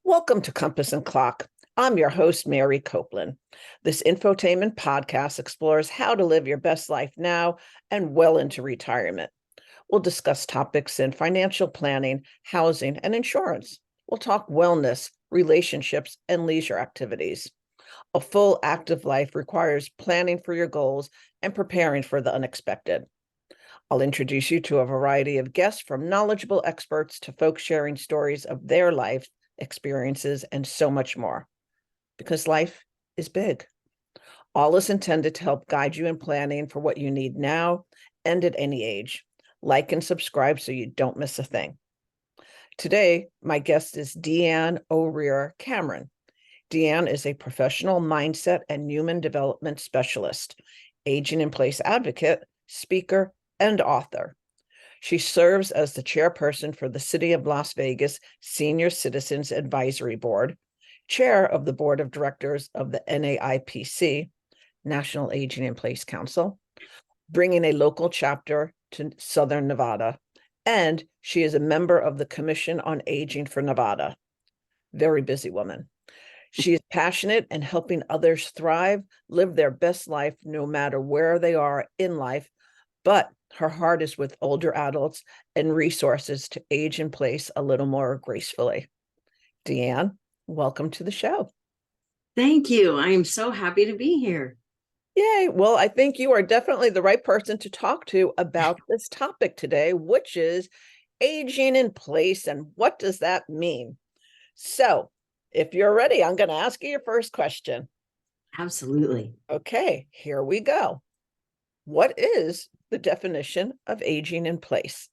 Welcome to Compass and Clock. I'm your host, Mary Copeland. This infotainment podcast explores how to live your best life now and well into retirement. We'll discuss topics in financial planning, housing, and insurance. We'll talk wellness, relationships, and leisure activities. A full active life requires planning for your goals and preparing for the unexpected. I'll introduce you to a variety of guests, from knowledgeable experts to folks sharing stories of their life experiences, and so much more. Because life is big. All is intended to help guide you in planning for what you need now and at any age. Like and subscribe so you don't miss a thing. Today, my guest is Deanne O'Rear-Cameron. Deanne is a professional mindset and human development specialist, aging in place advocate, speaker, and author. She serves as the chairperson for the City of Las Vegas Senior Citizens Advisory Board, chair of the board of directors of the NAIPC, National Aging in Place Council, bringing a local chapter to Southern Nevada, and she is a member of the Commission on Aging for Nevada. Very busy woman. She is passionate in helping others thrive, live their best life no matter where they are in life, but her heart is with older adults and resources to age in place a little more gracefully. Deanne, welcome to the show. Thank you. I am so happy to be here. Yay. Well, I think you are definitely the right person to talk to about this topic today, which is aging in place and what does that mean? So if you're ready, I'm going to ask you your first question. Absolutely. Okay, here we go. What is the definition of aging in place?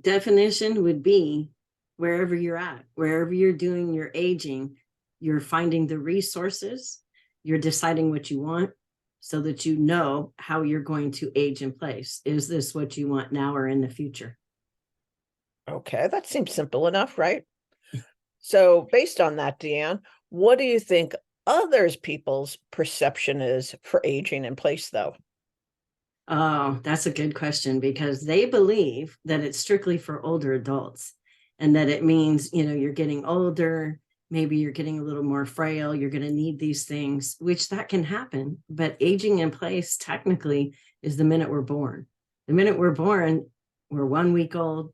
Definition would be wherever you're at, wherever you're doing your aging, you're finding the resources, you're deciding what you want so that you know how you're going to age in place. Is this what you want now or in the future? Okay, that seems simple enough, right? So based on that, Deanne, what do you think others people's perception is for aging in place, though? Oh, that's a good question, because they believe that it's strictly for older adults and that it means, you're getting older, maybe you're getting a little more frail, you're going to need these things, which that can happen. But aging in place technically is the minute we're born. The minute we're born, we're 1 week old,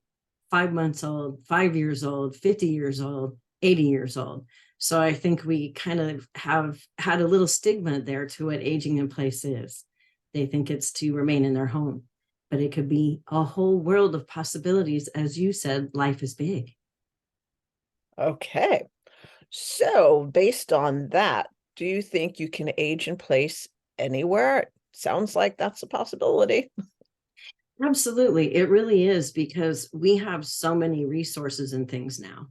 5 months old, 5 years old, 50 years old, 80 years old. So I think we kind of have had a little stigma there to what aging in place is. They think it's to remain in their home, but it could be a whole world of possibilities. As you said, life is big. Okay. So based on that, do you think you can age in place anywhere? It sounds like that's a possibility. Absolutely. It really is, because we have so many resources and things now.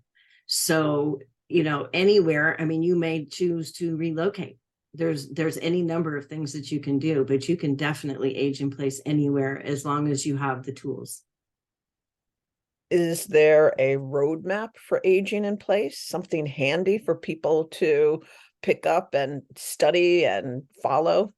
So, anywhere, you may choose to relocate. There's any number of things that you can do, but you can definitely age in place anywhere as long as you have the tools. Is there a roadmap for aging in place? Something handy for people to pick up and study and follow?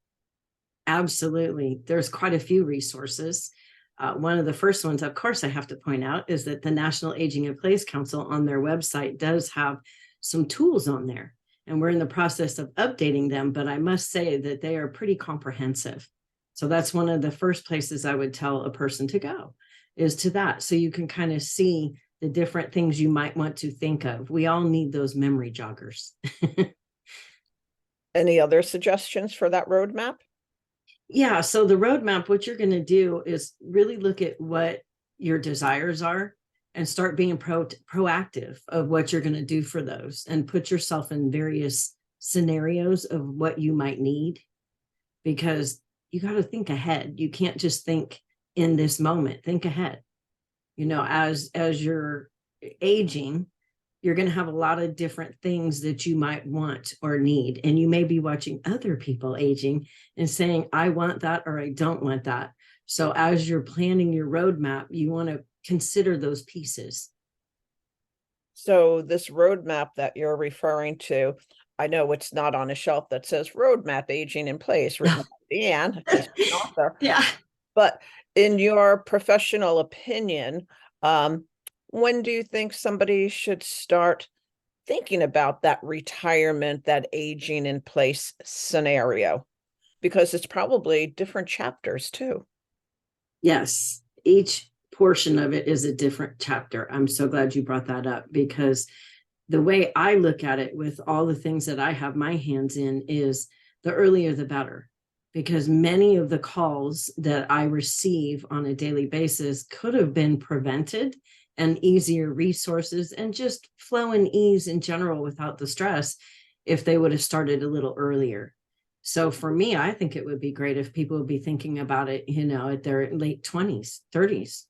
Absolutely. There's quite a few resources. One of the first ones, of course, I have to point out is that the National Aging in Place Council on their website does have some tools on there. And we're in the process of updating them, but I must say that they are pretty comprehensive. So that's one of the first places I would tell a person to go, is to that. So you can kind of see the different things you might want to think of. We all need those memory joggers. Any other suggestions for that roadmap? Yeah. So the roadmap, what you're going to do is really look at what your desires are and start being proactive of what you're going to do for those, and put yourself in various scenarios of what you might need, because you got to think ahead. You can't just think in this moment. Think ahead. As you're aging, you're going to have a lot of different things that you might want or need. And you may be watching other people aging and saying, I want that, or I don't want that. So as you're planning your roadmap, you want to consider those pieces. So this roadmap that you're referring to, I know it's not on a shelf that says roadmap aging in place, written by Deanne, author. Yeah. But in your professional opinion, when do you think somebody should start thinking about that retirement, that aging in place scenario? Because it's probably different chapters too. Yes, each portion of it is a different chapter. I'm so glad you brought that up, because the way I look at it with all the things that I have my hands in is the earlier the better, because many of the calls that I receive on a daily basis could have been prevented, and easier resources and just flow and ease in general without the stress if they would have started a little earlier. So for me, I think it would be great if people would be thinking about it, at their late 20s, 30s,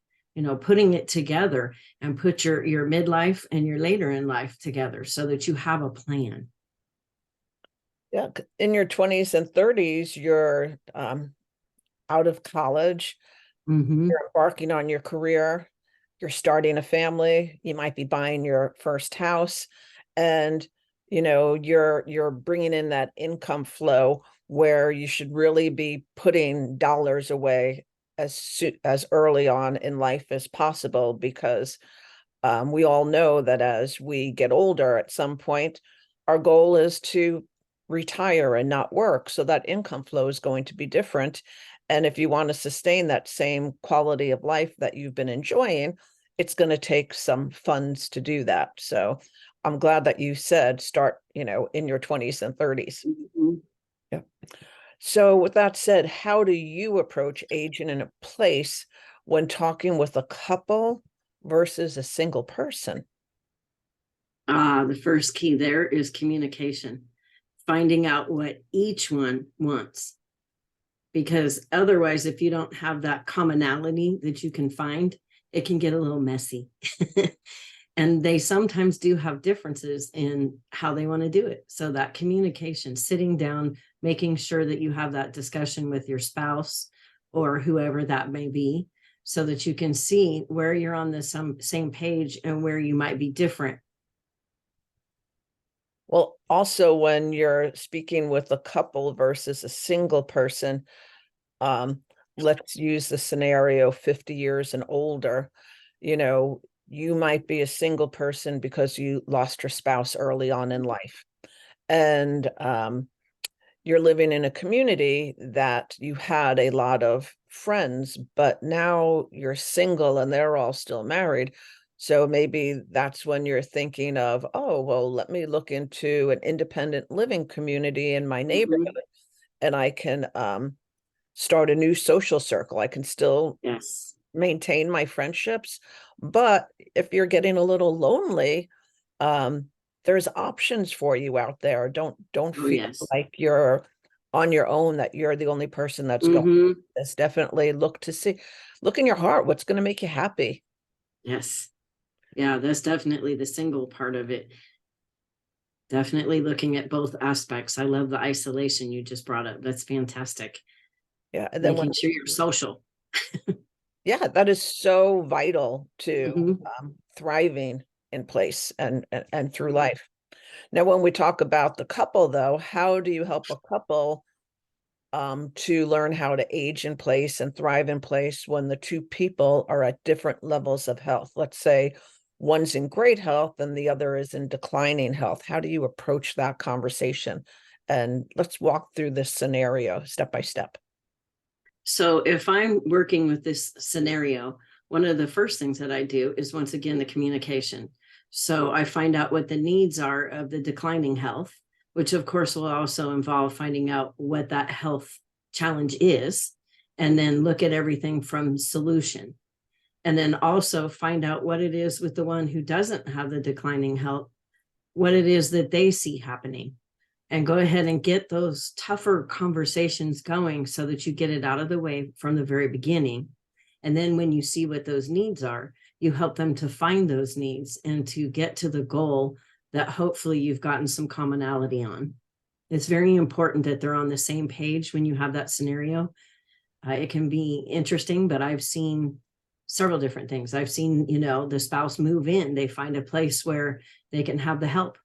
putting it together, and put your midlife and your later in life together so that you have a plan. Yeah, in your 20s and 30s, you're out of college, you're embarking on your career, you're starting a family, you might be buying your first house, and you're bringing in that income flow where you should really be putting dollars away as early on in life as possible, because we all know that as we get older, at some point, our goal is to retire and not work. So that income flow is going to be different. And if you want to sustain that same quality of life that you've been enjoying, it's going to take some funds to do that. So I'm glad that you said start, in your 20s and 30s. Mm-hmm. Yeah. So with that said, how do you approach aging in a place when talking with a couple versus a single person? The first key there is communication, finding out what each one wants. Because otherwise, if you don't have that commonality that you can find, it can get a little messy. And they sometimes do have differences in how they want to do it. So that communication, sitting down, making sure that you have that discussion with your spouse or whoever that may be, so that you can see where you're on the same page and where you might be different. Well, also when you're speaking with a couple versus a single person, let's use the scenario 50 years and older. You might be a single person because you lost your spouse early on in life. And you're living in a community that you had a lot of friends, but now you're single and they're all still married. So maybe that's when you're thinking of, oh, well, let me look into an independent living community in my neighborhood, and I can start a new social circle. I can still Yes. maintain my friendships, but if you're getting a little lonely, there's options for you out there. Don't Oh, feel yes. like you're on your own, that you're the only person that's going. Mm-hmm. This definitely look in your heart, what's going to make you happy. Yes. Yeah, that's definitely the single part of it. Definitely looking at both aspects. I love the isolation you just brought up. That's fantastic. Yeah, and then Making sure you're social. yeah, that is so vital to Mm-hmm. thriving in place and through life. Now, when we talk about the couple, though, how do you help a couple to learn how to age in place and thrive in place when the two people are at different levels of health? Let's say one's in great health and the other is in declining health. How do you approach that conversation? And let's walk through this scenario step by step. So if I'm working with this scenario, one of the first things that I do is, once again, the communication. So I find out what the needs are of the declining health, which of course will also involve finding out what that health challenge is, and then look at everything from solution. And then also find out what it is with the one who doesn't have the declining health, what it is that they see happening, and go ahead and get those tougher conversations going so that you get it out of the way from the very beginning. And then when you see what those needs are, you help them to find those needs and to get to the goal that hopefully you've gotten some commonality on. It's very important that they're on the same page when you have that scenario. It can be interesting, but I've seen several different things. I've seen, the spouse move in, they find a place where they can have the help.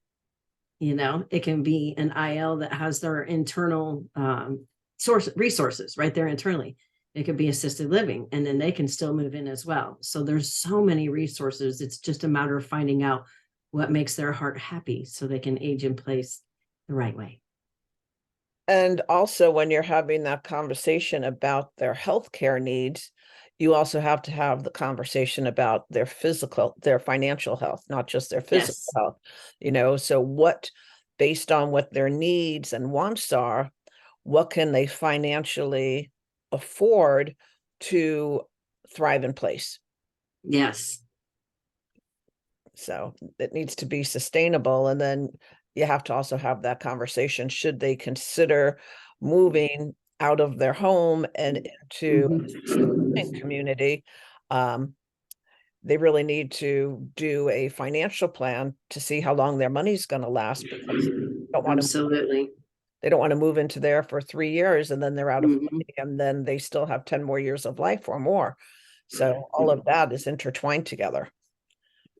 It can be an IL that has their internal resources right there internally. It could be assisted living, and then they can still move in as well. So there's so many resources. It's just a matter of finding out what makes their heart happy so they can age in place the right way. And also, when you're having that conversation about their healthcare needs, you also have to have the conversation about their financial health, not just their physical Yes. health. So based on what their needs and wants are, what can they financially afford to thrive in place? Yes. So it needs to be sustainable. And then you have to also have that conversation. Should they consider moving out of their home and into a assisted living community? They really need to do a financial plan to see how long their money's going to last, because Absolutely. they don't want to move into there for 3 years and then they're out of Mhm. money, and then they still have 10 more years of life or more. So all of that is intertwined together.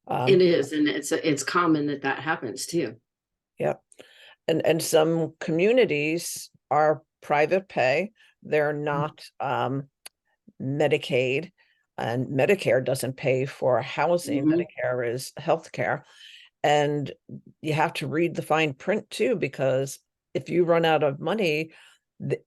It is, and it's common that that happens too. Yeah. And some communities are private pay. They're not Medicaid, and Medicare doesn't pay for housing. Mhm. Medicare is healthcare. And you have to read the fine print too, because if you run out of money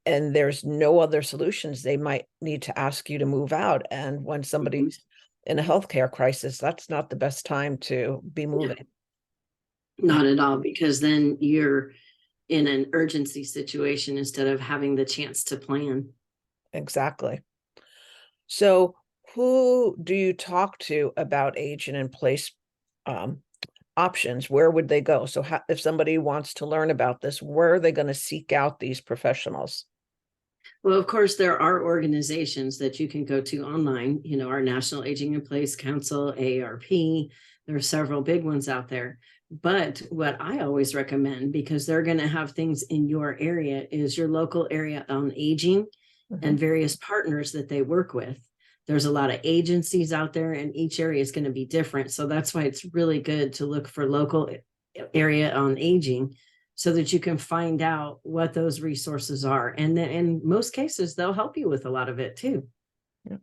and there's no other solutions, they might need to ask you to move out. And when Mhm. somebody's in a healthcare crisis, that's not the best time to be moving. Not at all, because then you're in an urgency situation instead of having the chance to plan. Exactly. So who do you talk to about aging in place um, options? Where would they go? So if somebody wants to learn about this, where are they going to seek out these professionals? Well, of course, there are organizations that you can go to online, our National Aging in Place Council, AARP. There are several big ones out there. But what I always recommend, because they're going to have things in your area, is your local area on aging and various partners that they work with. There's a lot of agencies out there, and each area is going to be different. So that's why it's really good to look for local area on aging, so that you can find out what those resources are. And then in most cases, they'll help you with a lot of it too. Yeah.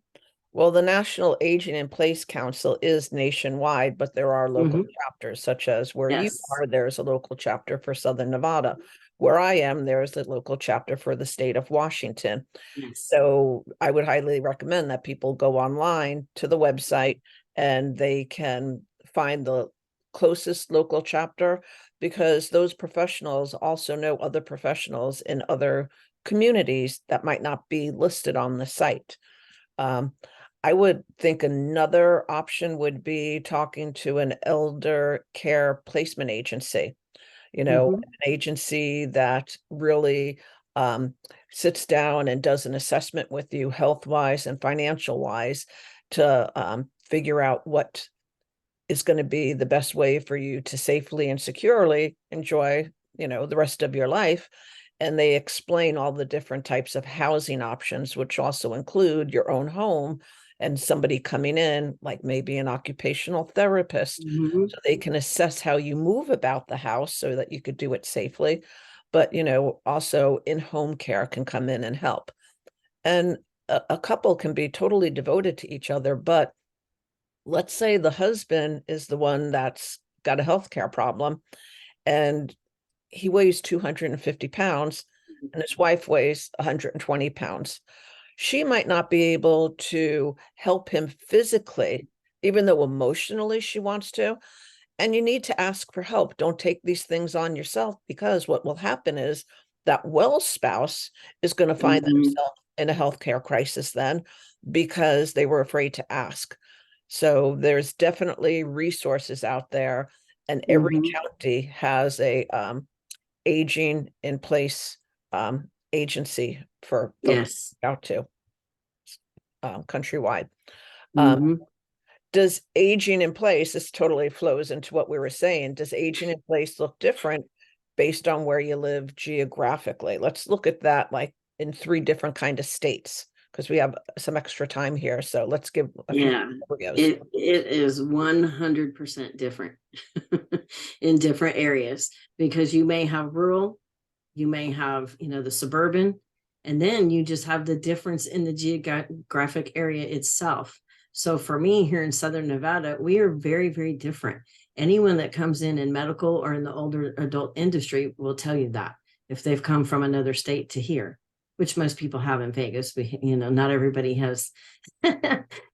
Well, the National Aging in Place Council is nationwide, but there are local chapters, such as where you Yes. are, there's a local chapter for Southern Nevada. Where I am, there's a local chapter for the state of Washington. Yes. So I would highly recommend that people go online to the website and they can find the closest local chapter, because those professionals also know other professionals in other communities that might not be listed on the site. I would think another option would be talking to an elder care placement agency, Mhm. an agency that really sits down and does an assessment with you health wise and financial wise to figure out what is going to be the best way for you to safely and securely enjoy, the rest of your life. And they explain all the different types of housing options, which also include your own home and somebody coming in, like maybe an occupational therapist, Mhm. so they can assess how you move about the house so that you could do it safely. But, also in-home care can come in and help. And a couple can be totally devoted to each other, but let's say the husband is the one that's got a healthcare problem and he weighs 250 pounds and his wife weighs 120 pounds. She might not be able to help him physically, even though emotionally she wants to. And you need to ask for help. Don't take these things on yourself, because what will happen is that well spouse is going to find Mhm. themselves in a healthcare crisis then, because they were afraid to ask. So there's definitely resources out there, and every Mhm. county has a aging in place agency for folks Yes. out to countrywide. Um, Mhm. does aging in place, this totally flows into what we were saying, does aging in place look different based on where you live geographically? Let's look at that like in 3 different kind of states, because we have some extra time here. So let's give a few Yeah. scenarios. It is 100% different in different areas, because you may have rural, you may have, the suburban, And then you just have the difference in the geographic area itself. So for me here in Southern Nevada, we are very, very different. Anyone that comes in medical or in the older adult industry will tell you that if they've come from another state to here, which most people have in Vegas. Not everybody has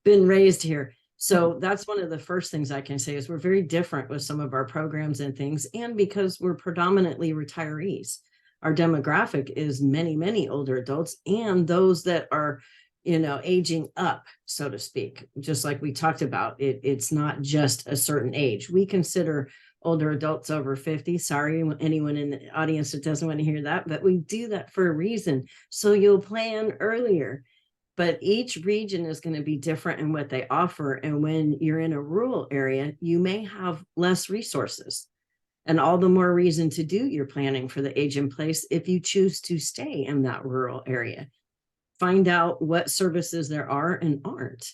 been raised here. So that's one of the first things I can say is we're very different with some of our programs and things. And because we're predominantly retirees, our demographic is many, many older adults and those that are, aging up, so to speak. Just like we talked about, it's not just a certain age. We consider older adults over 50. Sorry, anyone in the audience that doesn't want to hear that, but we do that for a reason. So you'll plan earlier. But each region is going to be different in what they offer. And when you're in a rural area, you may have less resources. And all the more reason to do your planning for the age in place if you choose to stay in that rural area. Find out what services there are and aren't.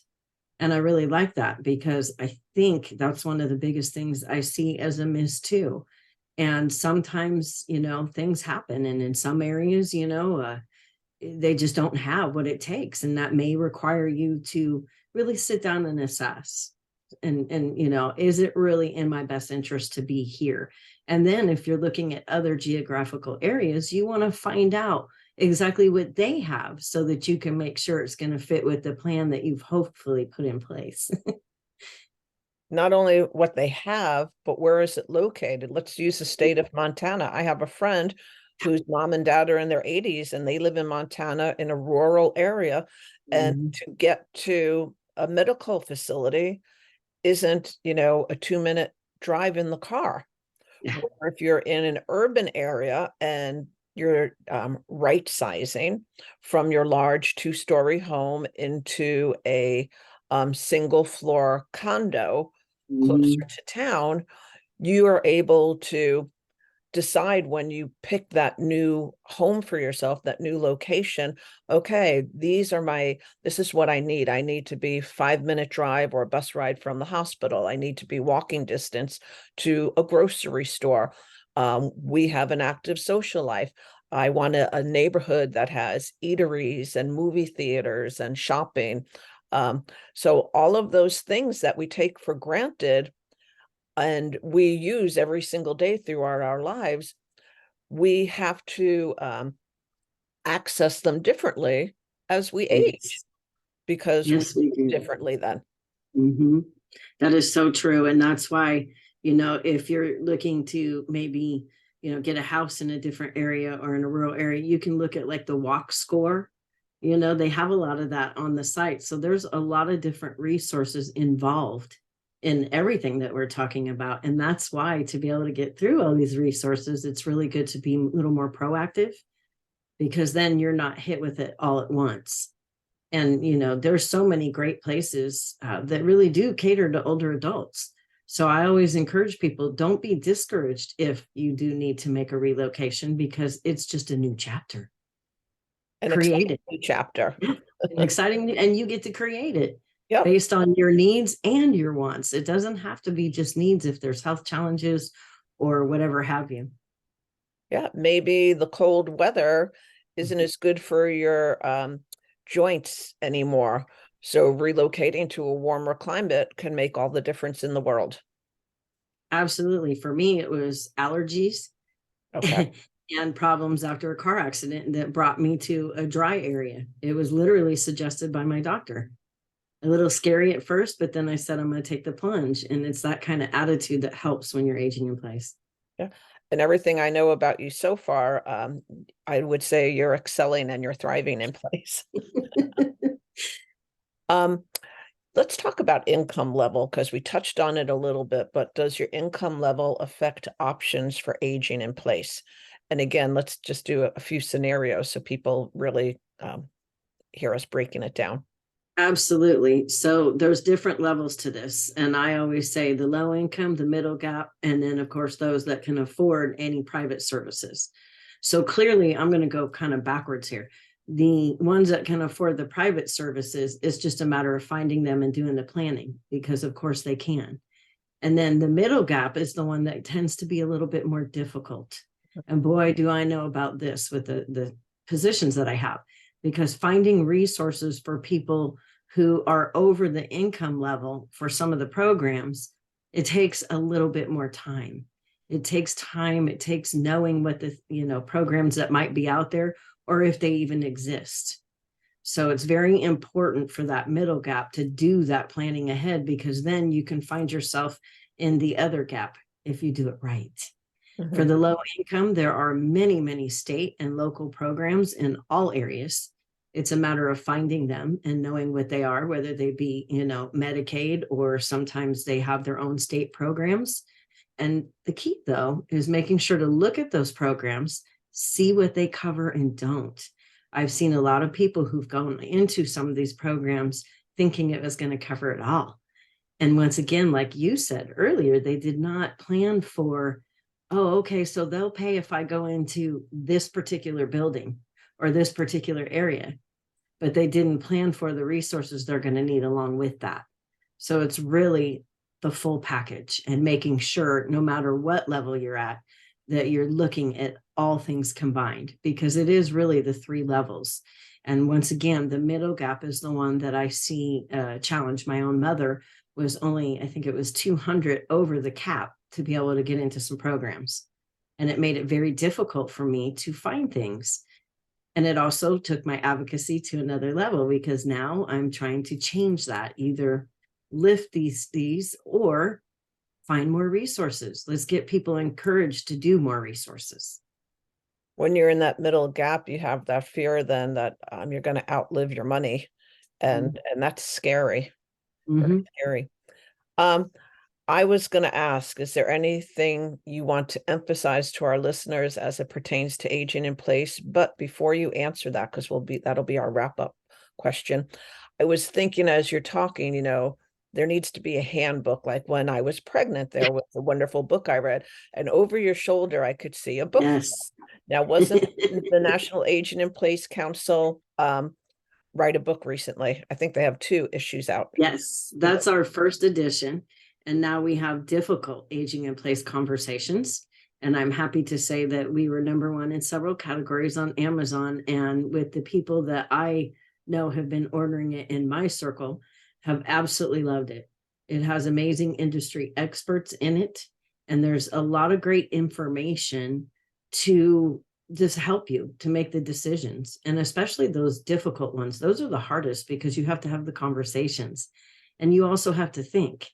And I really like that because I think that's one of the biggest things I see as a miss too. And sometimes, things happen. And in some areas, they just don't have what it takes. And that may require you to really sit down and assess. And is it really in my best interest to be here? And then if you're looking at other geographical areas, you want to find out exactly what they have so that you can make sure it's going to fit with the plan that you've hopefully put in place. Not only what they have, but where is it located? Let's use the state of Montana. I have a friend whose mom and dad are in their 80s and they live in Montana in a rural area. And to get to a medical facility isn't, a 2-minute drive in the car. Yeah. Or if you're in an urban area and you're right sizing from your large 2-story home into a single floor condo closer to town, you are able to decide when you pick that new home for yourself, that new location, okay, this is what I need. I need to be 5-minute drive or a bus ride from the hospital. I need to be walking distance to a grocery store. We have an active social life. I want a neighborhood that has eateries and movie theaters and shopping. So all of those things that we take for granted and we use every single day throughout our lives, we have to access them differently as we age because we do differently then. That is so true. And that's why, if you're looking to maybe, get a house in a different area or in a rural area, you can look at like the walk score. They have a lot of that on the site. So there's a lot of different resources involved in everything that we're talking about. And that's why to be able to get through all these resources, it's really good to be a little more proactive because then you're not hit with it all at once. And, there's so many great places that really do cater to older adults. So I always encourage people, don't be discouraged if you do need to make a relocation because it's just a new chapter. Create a new chapter. Exciting. And you get to create it. Yep. Based on your needs and your wants. It doesn't have to be just needs if there's health challenges or whatever have you. Yeah, maybe the cold weather isn't as good for your joints anymore. So relocating to a warmer climate can make all the difference in the world. Absolutely. For me, it was allergies. Okay. And problems after a car accident that brought me to a dry area. It was literally suggested by my doctor. A little scary at first, but then I said, I'm going to take the plunge. And it's that kind of attitude that helps when you're aging in place. Yeah. And everything I know about you so far, I would say you're excelling and you're thriving in place. Let's talk about income level because we touched on it a little bit, but does your income level affect options for aging in place? And again, let's just do a few scenarios so people really hear us breaking it down. Absolutely. So there's different levels to this. And I always say the low income, the middle gap, and then of course, those that can afford any private services. So clearly I'm going to go kind of backwards here. The ones that can afford the private services, it's just a matter of finding them and doing the planning because of course they can. And then the middle gap is the one that tends to be a little bit more difficult. And boy, do I know about this with the positions that I have, because finding resources for people who are over the income level for some of the programs, it takes a little bit more time. It takes time. It takes knowing what the, programs that might be out there, or if they even exist. So it's very important for that middle gap to do that planning ahead, because then you can find yourself in the other gap if you do it right. Mm-hmm. For the low income, there are many, many state and local programs in all areas. It's a matter of finding them and knowing what they are, whether they be, Medicaid, or sometimes they have their own state programs. And the key, though, is making sure to look at those programs, see what they cover and don't. I've seen a lot of people who've gone into some of these programs thinking it was going to cover it all. And once again, like you said earlier, they did not plan for, oh, okay, so they'll pay if I go into this particular building or this particular area, but they didn't plan for the resources they're going to need along with that. So it's really the full package, and making sure no matter what level you're at, that you're looking at all things combined, because it is really the 3 levels. And once again, the middle gap is the one that I see challenge. My own mother was only, I think it was 200 over the cap to be able to get into some programs. And it made it very difficult for me to find things. And it also took my advocacy to another level, because now I'm trying to change that, either lift these or find more resources. Let's get people encouraged to do more resources. When you're in that middle gap, you have that fear then that you're going to outlive your money, and that's scary. Very scary. I was going to ask, is there anything you want to emphasize to our listeners as it pertains to aging in place? But before you answer that, because that'll be our wrap-up question, I was thinking as you're talking, there needs to be a handbook. Like when I was pregnant, there was a wonderful book I read, and over your shoulder, I could see a book. Yes. Now, wasn't the National Aging in Place Council write a book recently? I think they have 2 issues out. Yes, that's our first edition. And now we have difficult aging in place conversations. And I'm happy to say that we were #1 in several categories on Amazon. And with the people that I know have been ordering it in my circle, have absolutely loved it. It has amazing industry experts in it. And there's a lot of great information to just help you to make the decisions. And especially those difficult ones. Those are the hardest, because you have to have the conversations. And you also have to think.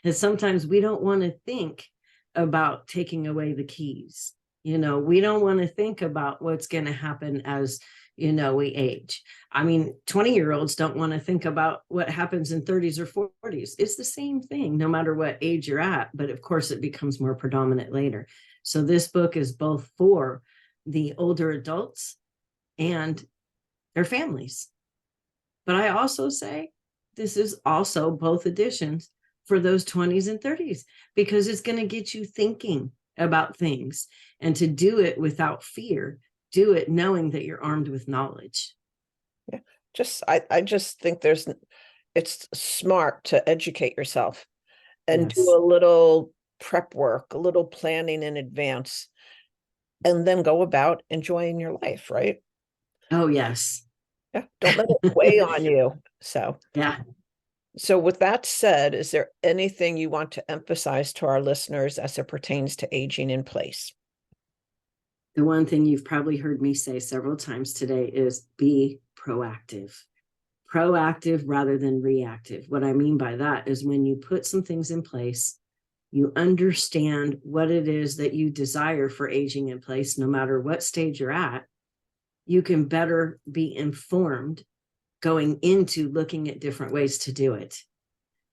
And sometimes we don't want to think about taking away the keys. We don't want to think about what's going to happen as, we age. I mean, 20-year-olds don't want to think about what happens in 30s or 40s. It's the same thing, no matter what age you're at. But of course, it becomes more predominant later. So this book is both for the older adults and their families. But I also say this is also both editions for those 20s and 30s, because it's going to get you thinking about things, and to do it without fear, do it knowing that you're armed with knowledge. Yeah, I just think it's smart to educate yourself and do a little prep work, a little planning in advance, and then go about enjoying your life, right? Oh, yes. Yeah, don't let it weigh on you. So, yeah. So with that said, is there anything you want to emphasize to our listeners as it pertains to aging in place? The one thing you've probably heard me say several times today is be proactive. Proactive rather than reactive. What I mean by that is when you put some things in place, you understand what it is that you desire for aging in place, no matter what stage you're at, you can better be informed going into looking at different ways to do it.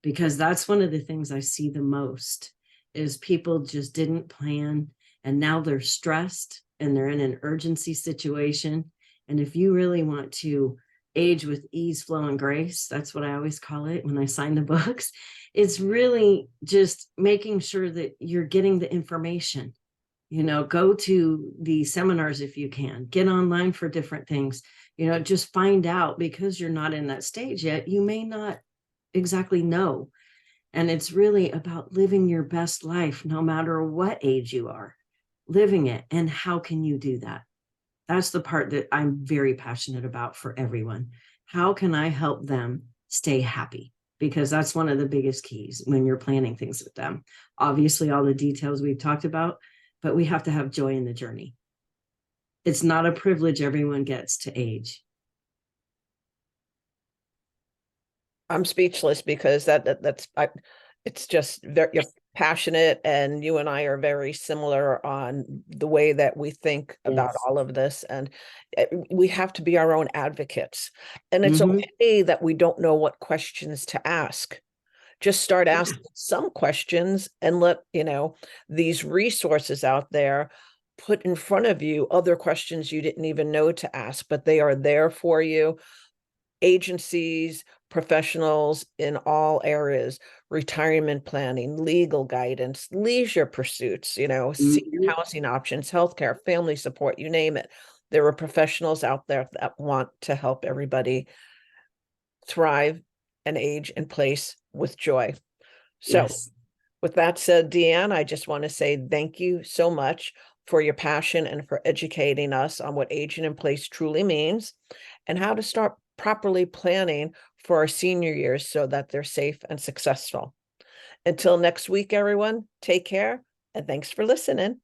Because that's one of the things I see the most is people just didn't plan, and now they're stressed and they're in an urgency situation. And if you really want to age with ease, flow, and grace, that's what I always call it when I sign the books, it's really just making sure that you're getting the information. Go to the seminars if you can, get online for different things, just find out, because you're not in that stage yet. You may not exactly know. And it's really about living your best life, no matter what age you are, living it. And how can you do that? That's the part that I'm very passionate about for everyone. How can I help them stay happy? Because that's one of the biggest keys when you're planning things with them. Obviously, all the details we've talked about, but we have to have joy in the journey. It's not a privilege everyone gets to age. I'm speechless because it's just you're passionate, and you and I are very similar on the way that we think about Yes. all of this. And we have to be our own advocates. And it's Mm-hmm. okay that we don't know what questions to ask. Just start Yeah. asking some questions and let, these resources out there put in front of you other questions you didn't even know to ask, but they are there for you. Agencies, professionals in all areas, retirement planning, legal guidance, leisure pursuits, senior Mm-hmm. housing options, healthcare, family support, you name it. There are professionals out there that want to help everybody thrive and age in place with joy. So, Yes. with that said, Deanne, I just want to say thank you so much for your passion and for educating us on what aging in place truly means and how to start properly planning for our senior years so that they're safe and successful. Until next week, everyone, take care and thanks for listening.